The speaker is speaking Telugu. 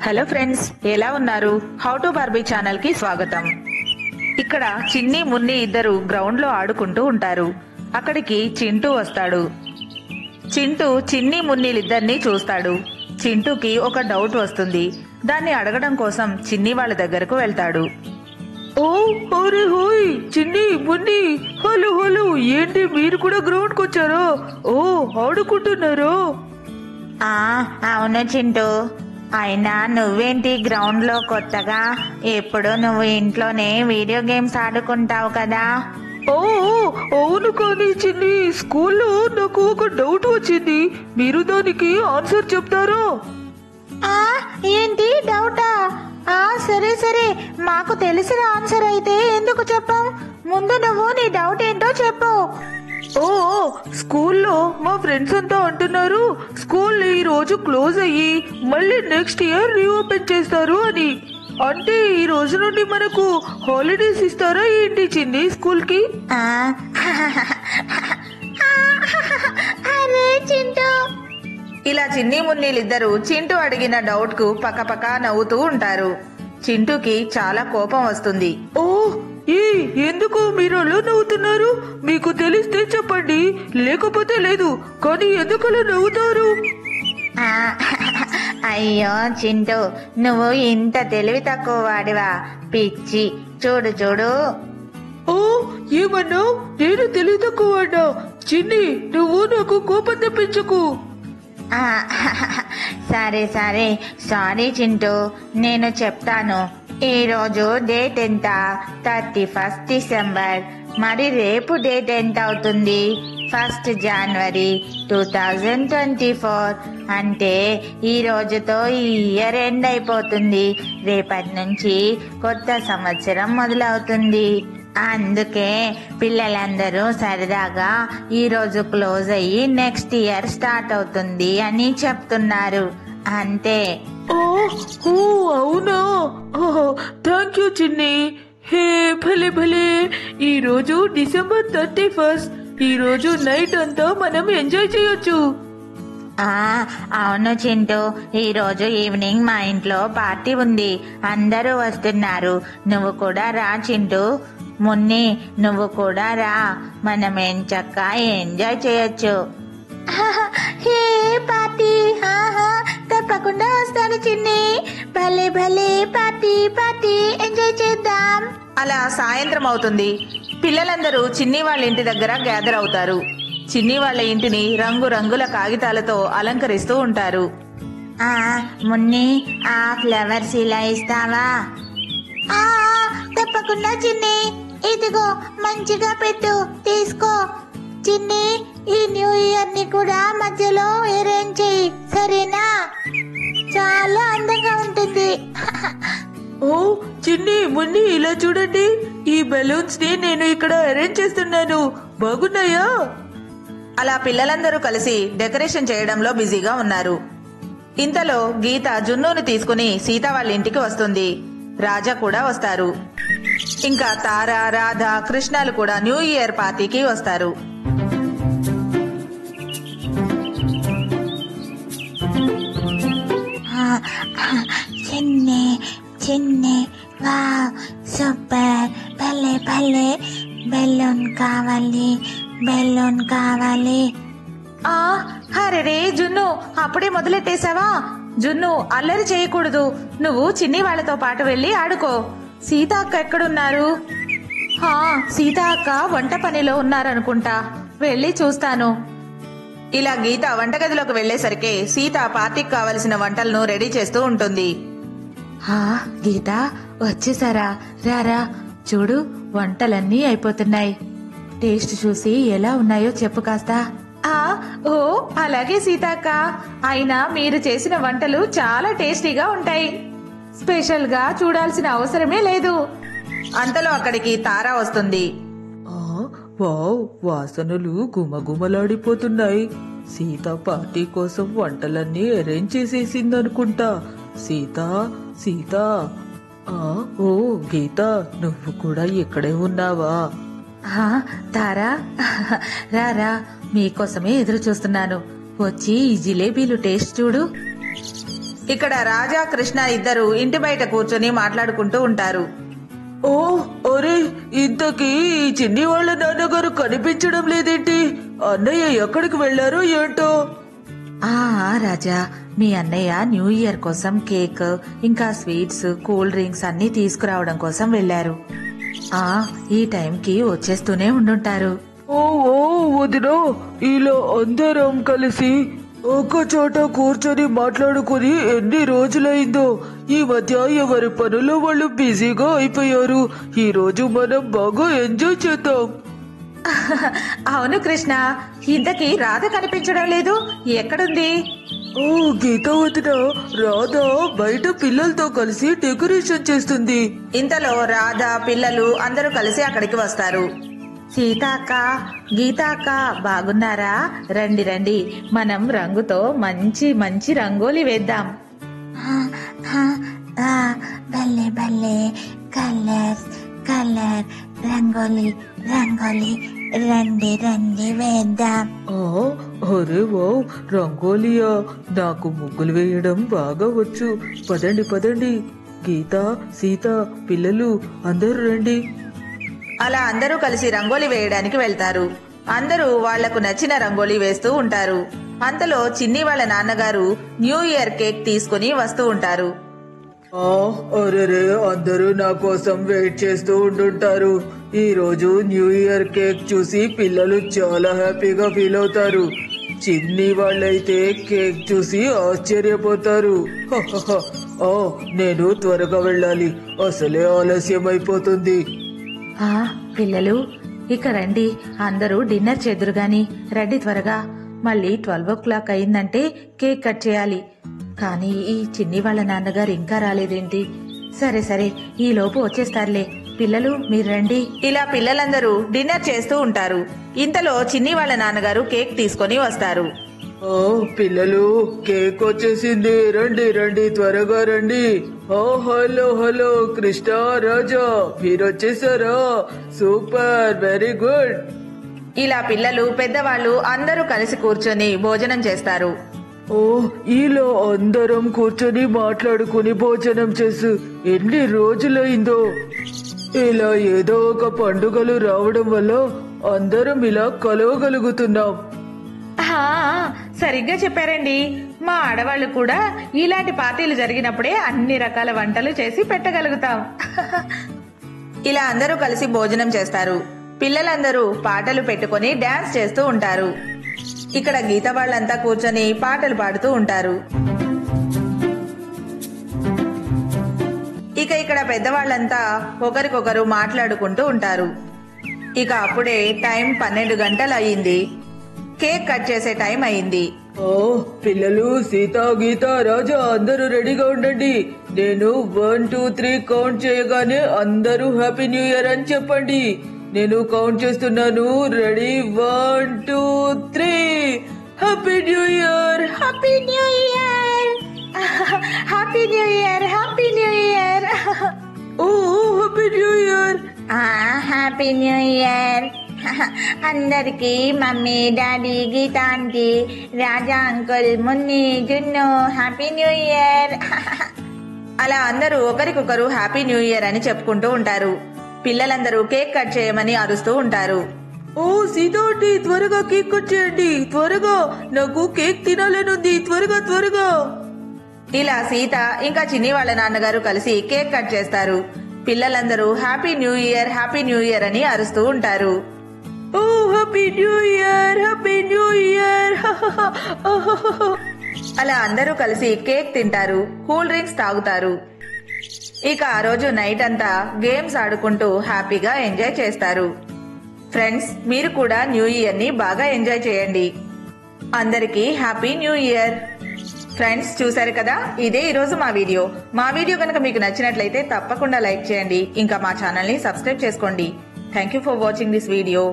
హలో ఫ్రెండ్స్, ఎలా ఉన్నారు? హౌ టు బార్బీ ఛానల్ కి స్వాగతం. ఇక్కడ చిన్ని మున్ని ఇద్దరు గ్రౌండ్ లో ఆడుకుంటూ ఉంటారు. అక్కడికి చింటూ వస్తాడు. చింటూ చిన్ని మున్నిలిద్దరినీ చూస్తాడు. చింటూకి ఒక డౌట్ వస్తుంది. దాన్ని అడగడం కోసం చిన్ని వాళ్ళ దగ్గరకు వెళ్తాడు. ఓ అరే హోయ్ చిన్ని మున్ని, హలో హలో, ఏంటి మీరు కూడా గ్రౌండ్ కు వచ్చారా? ఓ ఆడుకుంటున్నారా? అవును చింటూ. అయినా నువ్వేంటి గ్రౌండ్ లో కొత్తగా? ఎప్పుడు నువ్వు ఇంట్లోనే వీడియో గేమ్స్ ఆడుకుంటావు కదా. ఓ అవును, కానీ చిన్ని స్కూల్లో నాకు ఒక డౌట్ వచ్చింది. మీరు దానికి ఆన్సర్ చెప్తారా? ఏంటి డౌటా? సరే సరే, మాకు తెలిసిన ఆన్సర్ అయితే ఎందుకు చెప్పావు? ముందు నువ్వు నీ డౌట్ ఏంటో చెప్పు. ఓ స్కూల్లో మా ఫ్రెండ్స్ అంతా అంటున్నారు స్కూల్ ఈ రోజు క్లోజ్ అయ్యి మళ్ళీ నెక్స్ట్ ఇయర్ రీఓపెన్ చేస్తారు అని. అంటే ఈ రోజు నుండి మనకు హాలిడేస్ ఇస్తారా ఏంటి చిన్ని స్కూల్ కి? అరే చింటూ. ఇలా చిన్ని మున్నీలిద్దరూ చింటూ అడిగిన డౌట్ కు పక్కపక్క నవ్వుతూ ఉంటారు. చింటూకి చాలా కోపం వస్తుంది. ఓ ఎందుకు మీరు అలా నవ్వుతున్నారు? మీకు తెలిస్తే చెప్పండి, లేకపోతే లేదు. కానీ ఎందుకు అలా నవ్వుతారు? అయ్యో చింటూ, నువ్వు ఇంత తెలివి తక్కువ వాడివా? పిచ్చి. చూడు చూడు. ఓ ఏమన్నా? నేను తెలివి తక్కువ వాడా? చిన్ని, నువ్వు నాకు కోపం తెప్పించకు. సరే సరే, సారీ చింటూ, నేను చెప్తాను. ఈ రోజు డేట్ ఎంత? 31 డిసెంబర్. మరి రేపు డేట్ ఎంత అవుతుంది? 1 జనవరి 2024. అంటే ఈ రోజుతో ఈ ఇయర్ ఎండ్ అయిపోతుంది. రేపటి నుంచి కొత్త సంవత్సరం మొదలవుతుంది. అందుకే పిల్లలందరూ సరదాగా ఈ రోజు క్లోజ్ అయ్యి నెక్స్ట్ ఇయర్ స్టార్ట్ అవుతుంది అని చెప్తున్నారు. అంతే. ఓ అవునా? థ్యాంక్ యూ చిన్ని. హే భలే భలే. ఈ రోజు డిసెంబర్ 31. ఈ రోజు నైట్ అంతా మనం ఎంజాయ్ చేయొచ్చు. అవును చింటూ, ఈ రోజు ఈవినింగ్ మా ఇంట్లో పార్టీ ఉంది. అందరూ వస్తున్నారు. నువ్వు కూడా రా చింటూ. మున్ని, నువ్వు కూడా రా. మనం చక్కగా ఎంజాయ్ చేయొచ్చు. హే పార్టీ, తప్పకుండా వస్తాను చిన్ని. భలే భలే, పార్టీ పార్టీ, ఎంజాయ్ చేద్దాం. అలా సాయంత్రం అవుతుంది. పిల్లలందరూ చిన్ని వాళ్ళ ఇంటి దగ్గర గ్యాదర్ అవుతారు. చిన్ని వాళ్ళ ఇంటిని రంగురంగుల కాగితాలతో అలంకరిస్తూ ఉంటారు. మున్ని, ఆ ఫ్లవర్స్ ఇలా ఇస్తావా? తప్పకుండా చిన్ని. ఇదిగో మంచిగా పెట్టు, తీసుకో. చిన్ని, ఈ న్యూ ఇయర్ ని కూడా మధ్యలో అరేంజ్ చెయ్యి, సరేనా? చాలా అందంగా ఉంటుంది. ఓ చిన్ని మున్ని, ఇలా చూడండి. ఈ బెలూన్స్ ని నేను ఇక్కడ అరేంజ్ చేస్తున్నాను. బాగున్నాయా? అలా పిల్లలందరూ కలిసి డెకరేషన్ చేయడంలో బిజీగా ఉన్నారు. ఇంతలో గీత జున్నును తీసుకుని సీత వాళ్ళ ఇంటికి వస్తుంది. రాజా కూడా వస్తారు. ఇంకా తార, రాధ, కృష్ణాలు కూడా న్యూ ఇయర్ పార్టీకి వస్తారు. చిన్ని చిన్ని, వావ్ సూపర్, భలే భలే. బెలూన్ కావాలి, బెలూన్ కావాలి. హరే జున్ను, అప్పుడే మొదలెట్టేశావా? జున్ను, అల్లరి చేయకూడదు. నువ్వు చిన్ని వాళ్లతో పాటు వెళ్లి ఆడుకో. సీత అక్క ఎక్కడున్నారు? సీత అక్క వంట పనిలో ఉన్నారనుకుంటా. వెళ్ళి చూస్తాను. ఇలా గీత వంటగదిలోకి వెళ్లేసరికి సీత పార్టీకి కావలసిన వంటలను రెడీ చేస్తూ ఉంటుంది. గీత, వచ్చేసారా? రారా, చూడు, వంటలన్నీ అయిపోతున్నాయి. టేస్ట్ చూసి ఎలా ఉన్నాయో చెప్పు కాస్త. ఓ అలాగే సీతాక్క. అయినా మీరు చేసిన వంటలు చాలా టేస్టీగా ఉంటాయి. స్పెషల్ గా చూడాల్సిన అవసరమే లేదు. అంతలో అక్కడికి తార వస్తుంది. వావ్, వాసనలు గుమగుమలాడిపోతున్నాయి. సీత పార్టీ కోసం వంటలన్నీ అరేంజ్ చేసేసిందనుకుంటా. సీత సీత. ఓ గీత, నువ్వు కూడా ఇక్కడే ఉన్నావా? తారా, రారా, మీకోసమే ఎదురు చూస్తున్నాను. వచ్చి ఈ జిలేబీలు టేస్ట్ చూడు. ఇక్కడ రాజా కృష్ణ ఇద్దరు ఇంటి బయట కూర్చొని మాట్లాడుకుంటూ ఉంటారు. ఓ అరే, ఇంతకీ ఈ చిన్ని వాళ్ళ నాన్నగారు కనిపించడం లేదేంటి? అన్నయ్య ఎక్కడికి వెళ్ళారో ఏంటో. రాజా, మీ అన్నయ్య న్యూ ఇయర్ కోసం కేక్ ఇంకా స్వీట్స్ కూల్ డ్రింక్స్ అన్ని తీసుకురావడం కోసం వెళ్లారు. ఈ టైంకి వచ్చేస్తూనే ఉండుంటారు. ఓ వదినా, ఇలా అందరం కలిసి ఒక చోట కూర్చొని మాట్లాడుకుని ఎన్ని రోజులైందో. ఈ మధ్య ఎవరి పనుల్లో వాళ్ళు బిజీగా అయిపోయారు. ఈ రోజు మనం బాగా ఎంజాయ్ చేద్దాం. అవును కృష్ణ, ఇంతకీ రాధ కనిపించడం లేదు, ఎక్కడుంది? ఓ గీత వదిన, రాధ బయట పిల్లలతో కలిసి డెకరేషన్ చేస్తుంది. ఇంతలో రాధ పిల్లలు అందరూ కలిసి అక్కడికి వస్తారు. సీతాక్క, గీతాక్క బాగున్నారా? రండి రండి, మనం రంగుతో మంచి మంచి రంగోలి వేద్దాం. భలే భలే కలర్ కలర్ రంగోలి రంగోలి, రండి రండి వేద్దాం. అరే వావ్, రంగోలియా! నాకు ముగ్గులు వేయడం బాగా వచ్చు. పదండి పదండి, గీత, సీత, పిల్లలు అందరూ రండి. అలా అందరూ కలిసి రంగోలి వేయడానికి వెళ్తారు. అందరూ వాళ్లకు నచ్చిన రంగోలి వేస్తూ ఉంటారు. అంతలో చిన్ని వాళ్ళ నాన్నగారు న్యూ ఇయర్ కేక్ తీసుకుని వస్తూ ఉంటారు. అరే, అందరూ నా కోసం వెయిట్ చేస్తూ ఉంటుంటారు. ఈ రోజు న్యూ ఇయర్ కేక్ చూసి పిల్లలు చాలా హ్యాపీగా ఫీల్ అవుతారు. చిన్ని వాళ్ళైతే కేక్ చూసి ఆశ్చర్యపోతారు. నేను త్వరగా వెళ్ళాలి, అసలే ఆలస్యం అయిపోతుంది. పిల్లలు ఇక రండి, అందరూ డిన్నర్ చేదురు గాని. రండి త్వరగా, మళ్ళీ 12 o'clock అయిందంటే కేక్ కట్ చేయాలి. కానీ ఈ చిన్ని వాళ్ళ నాన్నగారు ఇంకా రాలేదేంటి? సరే సరే, ఈ లోపు వచ్చేస్తారులే. పిల్లలు మీరు రండి. ఇలా పిల్లలందరూ డిన్నర్ చేస్తూ ఉంటారు. ఇంతలో చిన్ని వాళ్ళ నాన్నగారు కేక్ తీసుకొని వస్తారు. పిల్లలు, కేక్ వచ్చేసింది, రండి రండి, త్వరగా రండి. హలో హలో, కృష్ణ, రాజా, మీరు వచ్చేసారా? Super, very good. ఇలా పిల్లలు పెద్దవాళ్ళు అందరూ కలిసి కూర్చొని భోజనం చేస్తారు. ఇలా అందరం కూర్చొని మాట్లాడుకుని భోజనం చేసి ఎన్ని రోజులైందో. ఇలా ఏదో ఒక పండుగలు రావడం వల్ల అందరం ఇలా కలవగలుగుతున్నాం. సరిగ్గా చెప్పారండి. మా ఆడవాళ్లు కూడా ఇలాంటి పార్టీలు జరిగినప్పుడే అన్ని రకాల వంటలు చేసి పెట్టగలుగుతాం. ఇలా అందరూ కలిసి భోజనం చేస్తారు. పిల్లలందరూ పాటలు పెట్టుకుని డాన్స్ చేస్తూ ఉంటారు. ఇక్కడ గీత వాళ్ళంతా కూర్చొని పాటలు పాడుతూ ఉంటారు. ఇక ఇక్కడ పెద్దవాళ్లంతా ఒకరికొకరు మాట్లాడుకుంటూ ఉంటారు. ఇక అప్పుడే టైం 12 గంటలు అయ్యింది. కేక్ కట్ చేసే టైం అయింది. పిల్లలు, సీత, గీత, రాజా అందరూ రెడీగా ఉండండి. నేను 1 2 3 కౌంట్ చేయగానే అందరూ హ్యాపీ న్యూ ఇయర్ అని చెప్పండి. నేను కౌంట్ చేస్తున్నాను. Ready, 1 2 3. Happy new year, happy new year, happy new year, happy new year. Happy new year, happy new year. అందరికి మమ్మీ, డాడీ, గీతా ఆంటీ, రాజా అంకుల్, మున్ని, జున్ను, హ్యాపీ న్యూ ఇయర్. అలా అందరూ ఒకరికొకరు హ్యాపీ న్యూ ఇయర్ అని చెప్పుకుంటూ ఉంటారు. పిల్లలందరూ కేక్ కట్ చేయమని అరుస్తూ ఉంటారు. సీతా ఆంటీ, త్వరగా కేక్ కట్ చేయండి, త్వరగా, నాకు కేక్ తినాలనుంది, త్వరగా త్వరగా. ఇలా సీత ఇంకా చిన్ని వాళ్ళ నాన్నగారు కలిసి కేక్ కట్ చేస్తారు. పిల్లలందరూ happy new year, happy new year అని అరుస్తూ ఉంటారు. Happy new year, happy new year. అలా అందరూ కలిసి కేక్ తింటారు, కూల్ డ్రింక్స్ తాగుతారు. ఇక ఆ రోజు నైట్ అంతా గేమ్స్ ఆడుకుంటూ హ్యాపీగా ఎంజాయ్ చేస్తారు. ఫ్రెండ్స్, మీరు కూడా న్యూ ఇయర్ ని బాగా ఎంజాయ్ చేయండి. అందరికీ హ్యాపీ న్యూ ఇయర్. ఫ్రెండ్స్, చూసారు కదా, ఇదే ఈరోజు మా వీడియో. మా వీడియో కనుక మీకు నచ్చినట్లయితే తప్పకుండా లైక్ చేయండి. ఇంకా మా ఛానల్ ని సబ్స్క్రైబ్ చేసుకోండి. Thank you for watching this video.